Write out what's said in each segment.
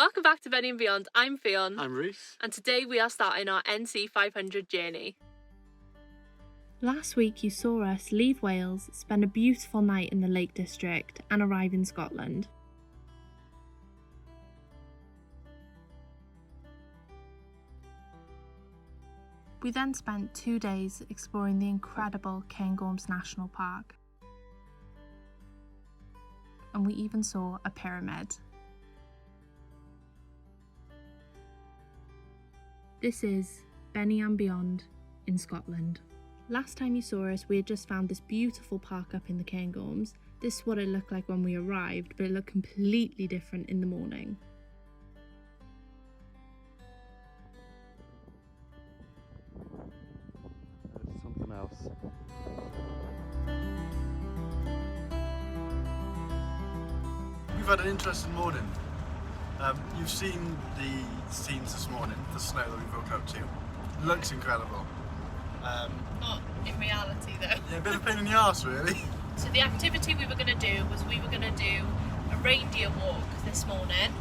Welcome back to Benny and Beyond. I'm Fionn. I'm Reese. And today we are starting our NC500 journey. Last week you saw us leave Wales, spend a beautiful night in the Lake District and arrive in Scotland. We then spent 2 days exploring the incredible Cairngorms National Park. And we even saw a pyramid. This is Benny and Beyond in Scotland. Last time you saw us, we had just found this beautiful park up in the Cairngorms. This is what it looked like when we arrived, but it looked completely different in the morning. There's something else. We've had an interesting morning. You've seen the scenes this morning, the snow that we woke up to. It looks incredible. Not in reality though. Yeah, a bit of a pain in the arse really. So the activity we were going to do was a reindeer walk this morning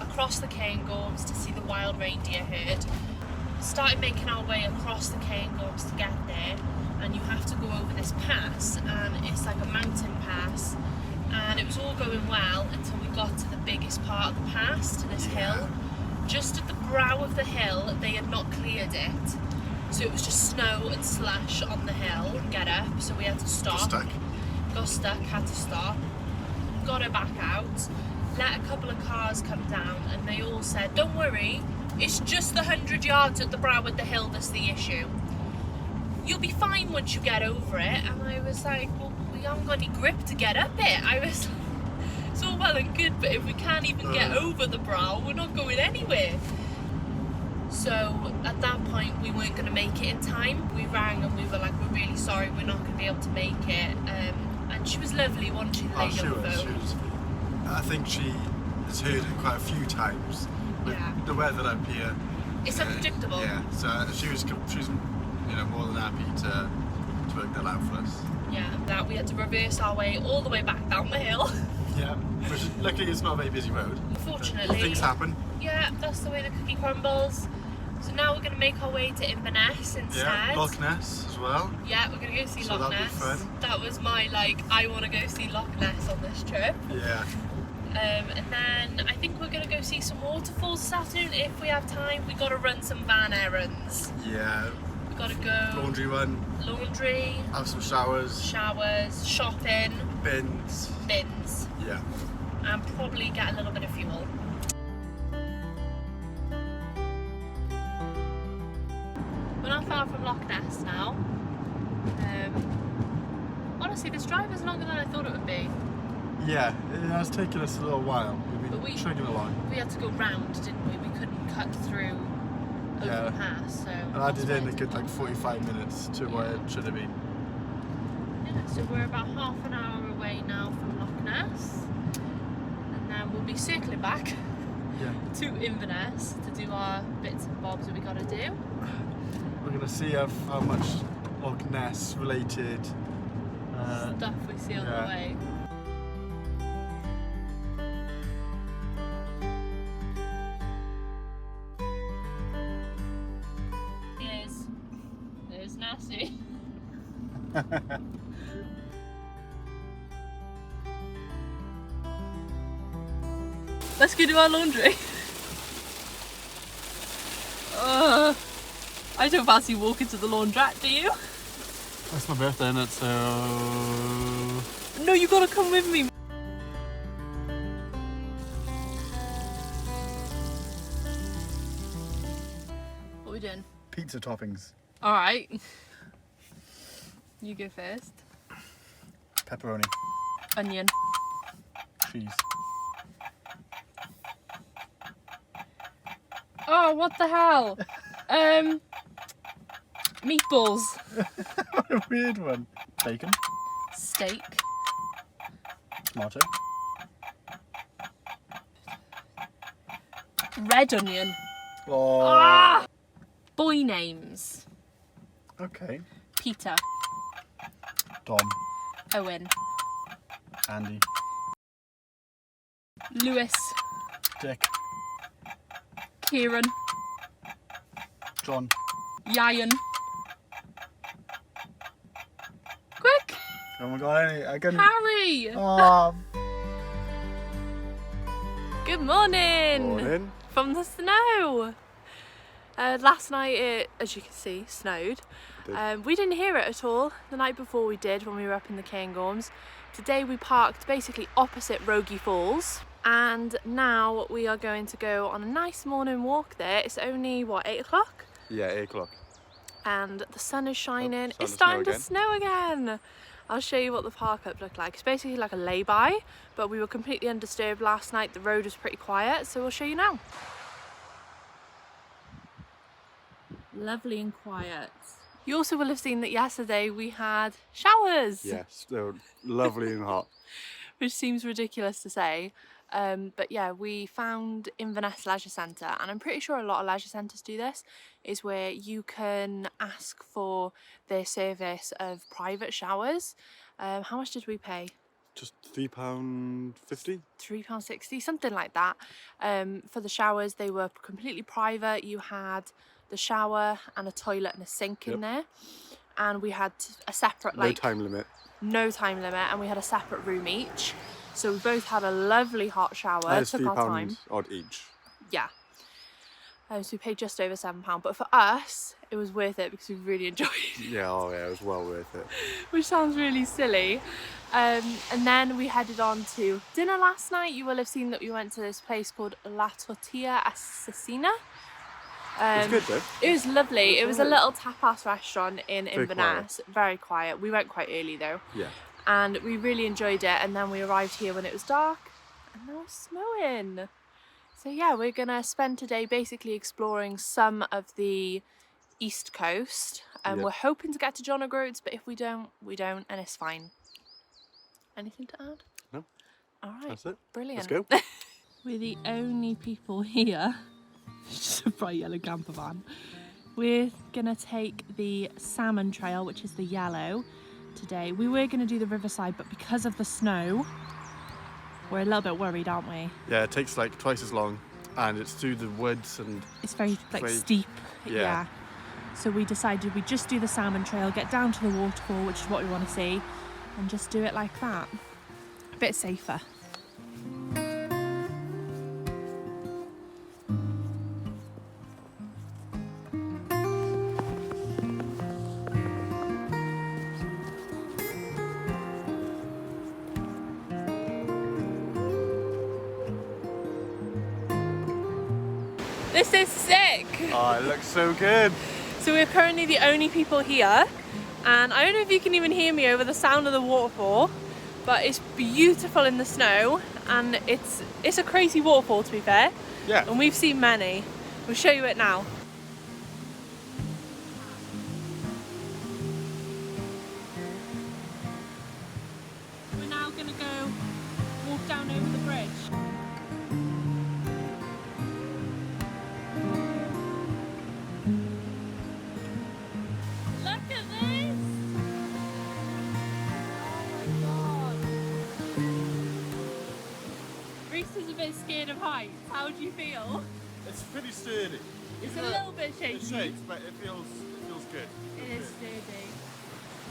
across the Cairngorms to see the wild reindeer herd. Started making our way across the Cairngorms to get there, and you have to go over this pass, and it's like a mountain pass, and it was all going well until we got to the biggest part of the pass, to this hill. Just at the brow of the hill they had not cleared it, so it was just snow and slush on the hill. Get up, so we had to stop. Got stuck, had to stop. Got her back out, let a couple of cars come down, and they all said, don't worry, it's just the 100 yards at the brow of the hill that's the issue. You'll be fine once you get over it. And I was like, well, we haven't got any grip to get up it. I was it's all well and good, but if we can't even get over the brow, we're not going anywhere. So at that point we weren't going to make it in time. We rang and we were like, we're really sorry, we're not going to be able to make it. And she was lovely, wasn't she? The lady on the phone. I think she has heard it quite a few times. Yeah. The weather up here. It's unpredictable. Yeah. So she was more than happy to work that out for us. Yeah. That we had to reverse our way all the way back down the hill. Yeah. Which luckily it's not a very busy road. Unfortunately. Things happen. Yeah, that's the way the cookie crumbles. So now we're going to make our way to Inverness instead. Yeah, Loch Ness as well. Yeah, we're going to go see Loch Ness. That'll be fun. That was my, I want to go see Loch Ness on this trip. Yeah. And then I think we're going to go see some waterfalls this afternoon if we have time. We've got to run some van errands. Yeah. We've got to go... Laundry. Have some showers. Shopping. Bins. Yeah. And probably get a little bit of fuel. We're not far from Loch Ness now. Honestly, this drive is longer than I thought it would be. Yeah, it has taken us a little while. We've been chugging along. We had to go round, didn't we? We couldn't cut through over the pass. So and I did in a good 45 minutes to where it should have been. Yeah, so we're about half an hour away now from Loch Ness. And then we'll be circling back to Inverness to do our bits and bobs that we got to do. We're going to see how much Loch Ness related stuff we see on the way. It's nasty. Let's go do our laundry. I don't fancy walking to the laundrette, do you? It's my birthday, isn't it? So... No, you gotta come with me. What are we doing? Pizza toppings. Alright. You go first. Pepperoni. Onion. Cheese. Oh, what the hell? Meatballs. What a weird one. Bacon. Steak. Tomato. Red onion. Oh. Ah! Boy names. Okay. Peter. Dom. Owen. Andy. Lewis. Dick. Kieran. John. Yayan. Quick! Oh my god, I couldn't. Harry! Oh, Good morning! morning. From the snow! Last night it, as you can see, snowed. We didn't hear it at all. The night before we did when we were up in the Cairngorms. Today we parked basically opposite Rogie Falls, and now we are going to go on a nice morning walk there. It's only, what, 8 o'clock? Yeah, 8 o'clock. And the sun is shining. Starting It's to starting snow to snow again. I'll show you what the park up looked like. It's basically like a lay-by, but we were completely undisturbed last night. The road was pretty quiet, so we'll show you now. Lovely and quiet. You also will have seen that yesterday we had showers. Yes, they were lovely and hot. Which seems ridiculous to say. But yeah, we found Inverness Leisure Centre, and I'm pretty sure a lot of leisure centres do this, is where you can ask for their service of private showers. How much did we pay? Just £3.50? £3.60, something like that. For the showers, they were completely private. You had the shower and a toilet and a sink in there, and we had a separate, like, No time limit. no time limit, and we had a separate room each. So we both had a lovely hot shower. And it's Took our time. £3 odd each. Yeah. So we paid just over £7, but for us it was worth it because we really enjoyed it. Yeah, oh yeah, it was well worth it. Which sounds really silly. And then we headed on to dinner last night. You will have seen that we went to this place called La Tortilla Assassina. It's good though. It was lovely. It was a little tapas restaurant in Very Inverness. Very quiet. We went quite early though. Yeah. And we really enjoyed it, and then we arrived here when it was dark and now it's snowing. So yeah, we're gonna spend today basically exploring some of the east coast, and we're hoping to get to John O'Groats, but if we don't, and it's fine. Anything to add? No. Alright, That's it. brilliant. Let's go. We're the only people here. It's just a bright yellow camper van. We're gonna take the salmon trail, which is the yellow, today. We were going to do the riverside, but because of the snow we're a little bit worried, aren't we? Yeah, it takes like twice as long, and it's through the woods, and it's very steep. Yeah. So we decided we'd just do the salmon trail, get down to the waterfall, which is what we want to see, and just do it like that. A bit safer. This is sick! Oh, it looks so good! So we're currently the only people here, and I don't know if you can even hear me over the sound of the waterfall, but it's beautiful in the snow, and it's a crazy waterfall, to be fair. Yeah. And we've seen many. We'll show you it now. We're now gonna go walk down over the bridge. Scared of heights. How do you feel? It's pretty sturdy. It's a little bit shaky. It shakes, but it feels good. It is sturdy.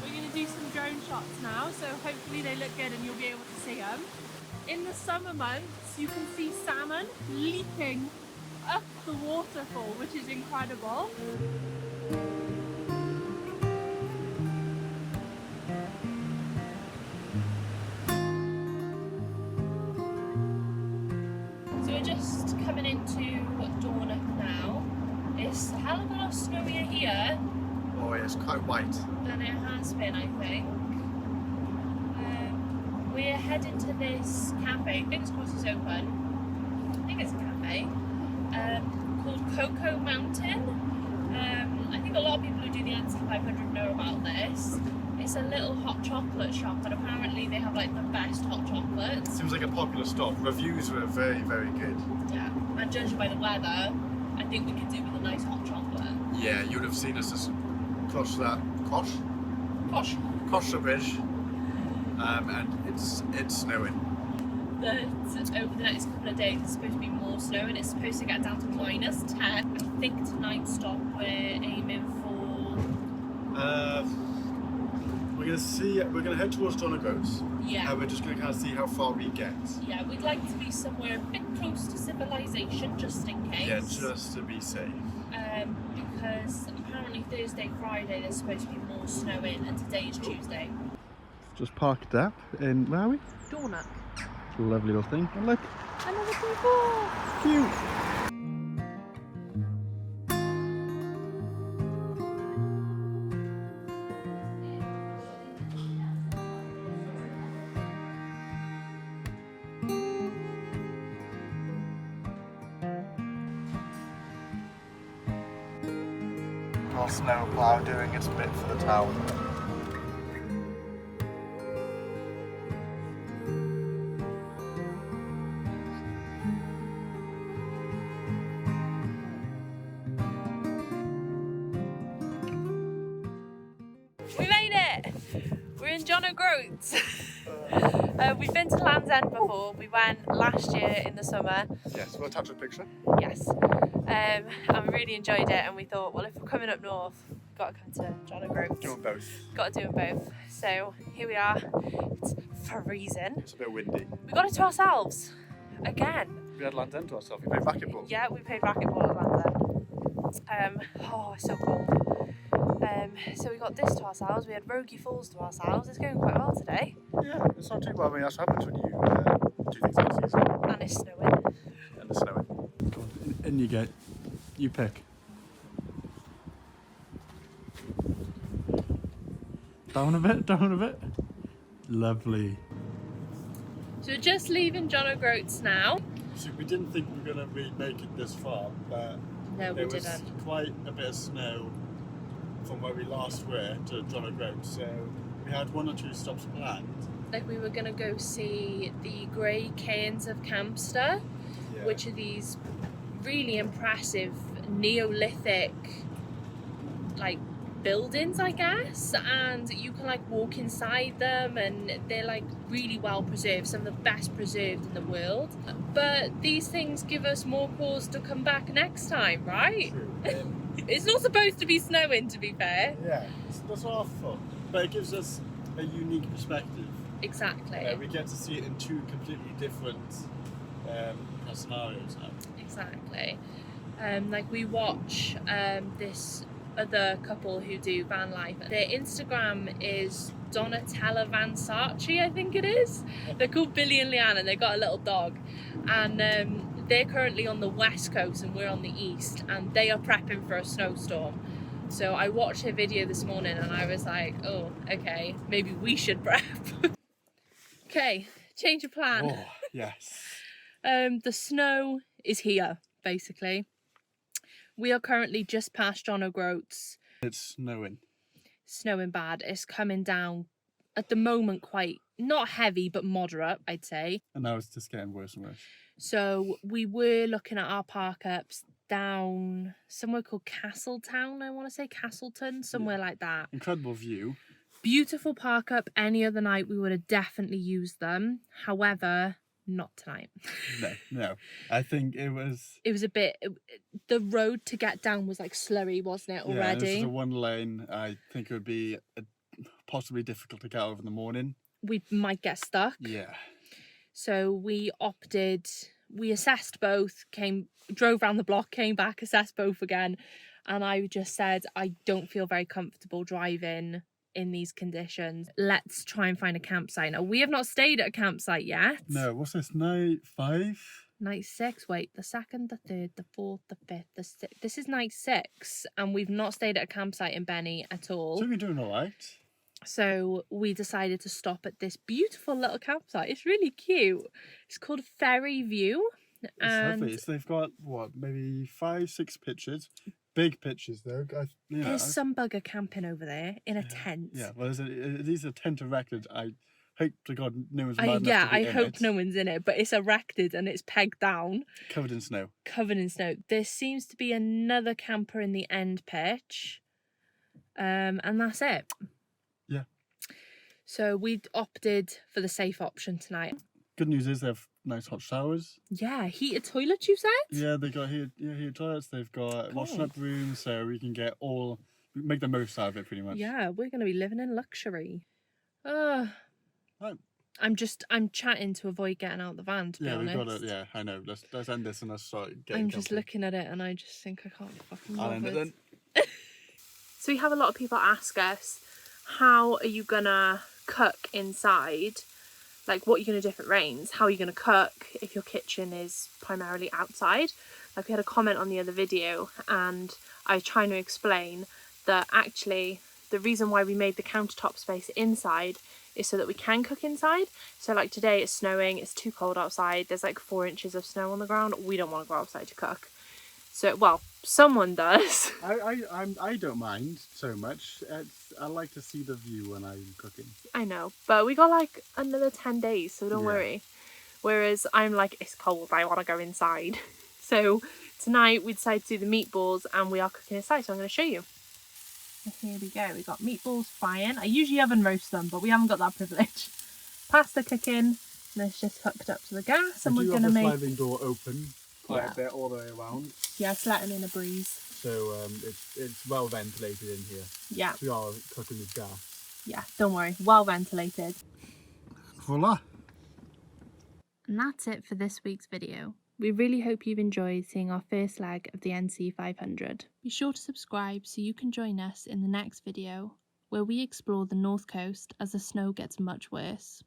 We're going to do some drone shots now, so hopefully they look good and you'll be able to see them. In the summer months, you can see salmon leaping up the waterfall, which is incredible. Just coming into Dornoch now. It's a hell of a lot snowier here. Oh yeah, it's quite white. Than it has been, I think. We're heading to this cafe, fingers crossed it's open. I think it's a cafe, called Cocoa Mountain. I think a lot of people who do the NC500 know about this. It's a little hot chocolate shop, and apparently they have like the best hot chocolates. Seems like a popular stop. Reviews were very, very good. Yeah, and judging by the weather, I think we could do with a nice hot chocolate. Yeah, you would have seen us just cross the bridge, and it's snowing. that over the next couple of days it's supposed to be more snow and it's supposed to get down to -10. I think tonight's stop we're aiming for... we're gonna head towards John Groats. Yeah. And we're just gonna kind of see how far we get. Yeah, we'd like to be somewhere a bit close to civilization, just in case. Yeah, just to be safe. Because apparently Thursday, Friday there's supposed to be more snowing, and today is Tuesday. Just parked up in, where are we? Dornoch. It's a lovely little thing. And look, Another people! cute. Our snow plough doing its bit for the town. We made it! We're in John O'Groats. We've been to Land's End before. We went last year in the summer. Yes, we'll attach a picture. Yes. And we really enjoyed it, and we thought, well, if we're coming up north, we've got to come to John O'Groats. Do them both. Got to do them both. So here we are. It's freezing. It's a bit windy. We got it to ourselves again. We had Land's End to ourselves. We played racquetball. Yeah, we played racquetball at Land's End. Oh, it's so cold. So we got this to ourselves. We had Rogie Falls to ourselves. It's going quite well today. Yeah, it's not too bad. I mean, that's what happens when you do things like this. And it's snowing. And it's snowing. Come on, in you go. You pick. Down a bit, down a bit. Lovely. So we're just leaving John O'Groats now. So we didn't think we were going to make it this far, but No, we there was didn't. quite a bit of snow from where we last were to John O'Groats, so we had 1 or 2 stops planned. Like we were going to go see the Grey Cairns of Campster, which are these really impressive Neolithic like buildings, I guess, and you can like walk inside them and they're like really well preserved, some of the best preserved in the world. But these things give us more cause to come back next time, right? True. It's not supposed to be snowing, to be fair. Yeah, that's our fault, but it gives us a unique perspective. Exactly. We get to see it in 2 completely different scenarios now. Exactly. Like we watch this other couple who do van life. Their Instagram is Donatella Vansarchi, I think it is. They're called Billy and Leanne, and they got a little dog. And they're currently on the west coast and we're on the east, and they are prepping for a snowstorm. So I watched her video this morning and I was like, oh, okay, maybe we should prep. Okay, change of plan. Oh, yes. The snow is here, basically. We are currently just past John O'Groats. It's snowing. Snowing bad. It's coming down at the moment quite, not heavy, but moderate, I'd say. And now it's just getting worse and worse. So we were looking at our park ups down somewhere called Castletown, I want to say, Castleton, somewhere like that. Incredible view. Beautiful park up. Any other night we would have definitely used them. However, not tonight. No. I think it was a bit, the road to get down was like slurry, wasn't it, already? Yeah, this is a 1 lane. I think it would be possibly difficult to get over in the morning. We might get stuck. Yeah. So we assessed both, drove around the block, came back, assessed both again. And I just said, I don't feel very comfortable driving in these conditions. Let's try and find a campsite. Now, we have not stayed at a campsite yet. No, what's this, night 5? Night 6, wait, the 2nd, the 3rd, the 4th, the 5th, the 6th. This is night 6, and we've not stayed at a campsite in Benny at all. So we're doing all right. So we decided to stop at this beautiful little campsite. It's really cute. It's called Ferry View. It's lovely. So they've got, what, maybe 5, 6 pitches. Big pitches though. There's some bugger camping over there in a tent. Yeah, well, these are tent erected. I hope to God no one's mad enough to I be in hope it. no one's in it, but it's erected and it's pegged down. Covered in snow. Covered in snow. There seems to be another camper in the end pitch. And that's it. Yeah. So we opted for the safe option tonight. Good news is they have nice hot showers. Yeah, heated toilets, you said? Yeah, they got heated toilets. They've got washing up rooms, so we can make the most out of it pretty much. Yeah, we're going to be living in luxury. Oh. I'm chatting to avoid getting out the van, to be honest. We've got it. Yeah, I know. Let's end this and let's start getting I'm just looking at it and I just think I can't fucking I'll end it then. So we have a lot of people ask us, how are you gonna cook inside? Like, what are you gonna do if it rains? How are you gonna cook if your kitchen is primarily outside? Like, we had a comment on the other video and I was trying to explain that actually the reason why we made the countertop space inside is so that we can cook inside. So like today it's snowing, it's too cold outside, there's like 4 inches of snow on the ground. We don't want to go outside to cook. So, well, someone does. I don't mind so much. I like to see the view when I'm cooking. I know, but we got like another 10 days, so don't worry. Whereas I'm like, it's cold, I want to go inside. So tonight we decided to do the meatballs and we are cooking inside, so I'm going to show you. Here we go, we got meatballs frying. I usually oven roast them, but we haven't got that privilege. Pasta cooking, and it's just hooked up to the gas, and we're going to make... the sliding door open quite a bit all the way around. Yeah, it's letting in a breeze. So it's well ventilated in here. Yeah. We are cooking with gas. Yeah, don't worry, well ventilated. Voila. And that's it for this week's video. We really hope you've enjoyed seeing our first leg of the NC500. Be sure to subscribe so you can join us in the next video, where we explore the north coast as the snow gets much worse.